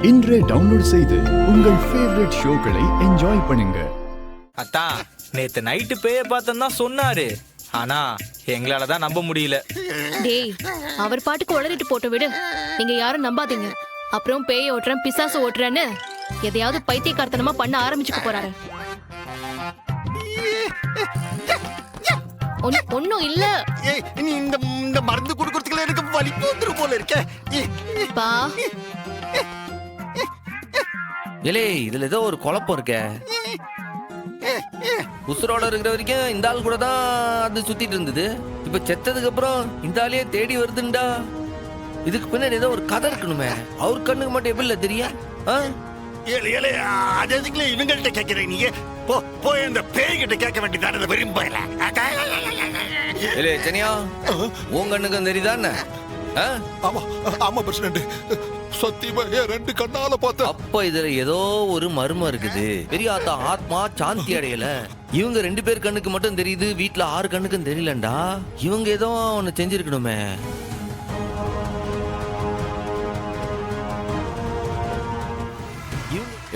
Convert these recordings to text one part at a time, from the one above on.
இன்றே டவுன்லோட் செய்து உங்கள் ஃபேவரட் ஷோக்களை என்ஜாய் பண்ணுங்க. அத்தா நேத்து நைட்டு பேய பார்த்தோம் தான் சொன்னாரு. ஆனா எங்களால தான் நம்ப முடியல. டேய் அவர் பாட்டுக்கு உளறிட்டு போட்டு விடு. நீங்க யாரும் நம்பாதீங்க. அப்புறம் பேய ஓட்டுறேன் பிசாசு ஓட்டுறேன்னு எதையாவது பைத்தியக்காரத்தனமா பண்ண ஆரம்பிச்சுக்க போறாரு. ஒன்னும் இல்ல. நீ இந்த மருந்து குடுக்கறதுக்குள்ள எனக்கு வலிப்பு வந்துரும் போல இருக்க. பா ஏலே இதுல ஏதோ ஒரு குழப்பம் இருக்க. உசுரோட இருக்கிற வரைக்கும் இந்த ஆள் கூட தான் அது சுத்திட்டு இருந்தது. இப்ப செத்ததுக்கு அப்புறம் இந்த ஆளையே தேடி வருதுண்டா. இதுக்கு பின்னாடி ஏதோ ஒரு கதை இருக்கணுமே. அவர் கண்ணுக்கு மட்டும் எப்படி தெரியும்? அதுக்குள்ள இவங்கள்ட்ட கேட்கிறேன். நீங்க போய் அந்த பேய்கிட்ட கேட்க வேண்டியதான விரும்பல. ஏலே சனியா உன் கண்ணுக்கும் தெரியுதானே? ஆமா ஆமா பிரசிடண்ட், சத்தியமா ரெண்டு கண்ணால பார்த்தேன். அப்ப இதுல ஏதோ ஒரு மர்மம் இருக்குது. பெரியாத்தா ஆத்மா சாந்தி அடையல. இவங்க 2 பேர் கண்ணுக்கு மட்டும் தெரியுது, வீட்டுல 6 கண்ணுக்கும் தெரியலண்டா. இவங்க ஏதோ ஒண்ணு செஞ்சிருக்கணுமே.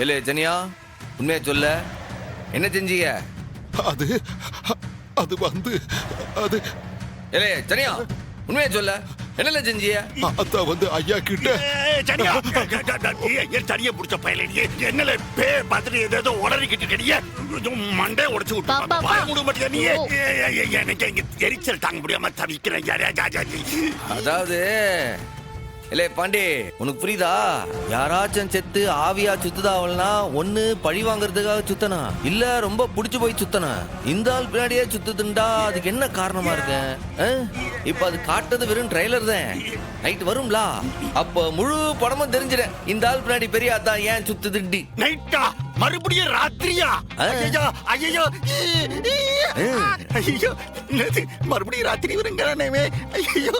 ஏலே ஜனியா உண்மையா சொல்ல, என்ன செஞ்சீங்க? அது வந்து அது ஏலே ஜனியா உண்மையா சொல்ல, என்னல செஞ்சீங்க? அத்தா வந்து ஐயா கிட்ட தனியா புடிச்ச பையல என்னல பே பார்த்துட்டு ஏதோ உடறிக்கிட்டு மண்டே உடைச்சு விட்டு பாய முட மாட்டியா நீ? எனக்கு இங்க எரிச்சல் தாங்க முடியாம தவிக்கிறேன். அதாவது இல்லே பாண்டி, உனக்கு புரியுதா? யாராச்சும் செத்து ஆவியா சுத்துதாவல்னா ஒண்ணு பழி வாங்குறதுக்காக சுத்தனா, இல்ல ரொம்ப புடிச்சு போய் சுத்தனா. இந்த ஆள் பின்னாடியே சுத்துதுண்டா. அதுக்கு என்ன காரணமா இருக்கு? இப்ப அது காட்டுறது வெறும் ட்ரைலர் தான். நைட் வரும்ல, அப்ப முழு படமும் தெரிஞ்சிடும் இந்த ஆள் பின்னாடி பெரியாத்தா ஏன் சுத்துதுண்டி. நைட்டா மறுபடியும் ராத்திரியா? ஐயோ ஐயோ ஐயோ, மறுபடியும் ராத்திரி வருங்கிறானே. ஐயோ